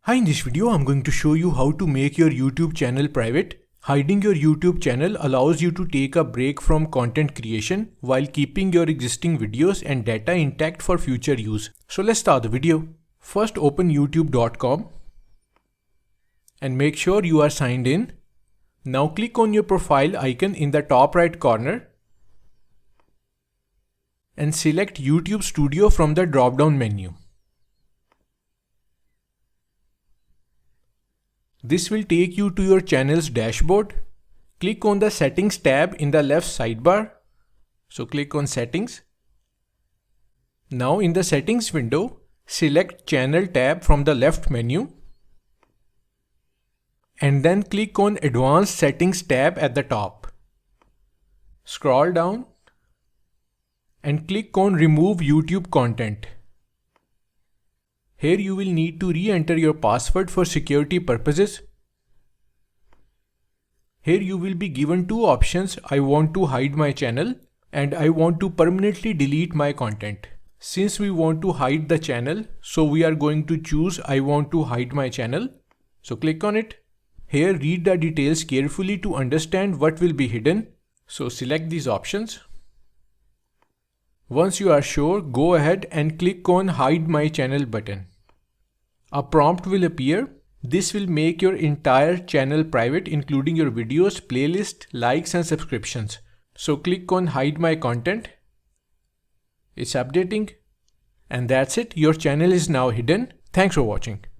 Hi, in this video I'm going to show you how to make your YouTube channel private. Hiding your YouTube channel allows you to take a break from content creation while keeping your existing videos and data intact for future use. So let's start the video. First open youtube.com and make sure you are signed in. Now click on your profile icon in the top right corner and select YouTube Studio from the drop-down menu. This will take you to your channel's dashboard. Click on the Settings tab in the left sidebar. So click on Settings. Now in the Settings window, select Channel tab from the left menu. And then click on Advanced Settings tab at the top. Scroll down and click on Remove YouTube Content. Here you will need to re-enter your password for security purposes. Here you will be given two options: I want to hide my channel and I want to permanently delete my content. Since we want to hide the channel, so we are going to choose I want to hide my channel. So click on it. Here read the details carefully to understand what will be hidden. So select these options. Once you are sure, go ahead and click on Hide My Channel button. A prompt will appear. This will make your entire channel private, including your videos, playlist, likes and subscriptions. So click on Hide My Content. It's updating. And that's it. Your channel is now hidden. Thanks for watching.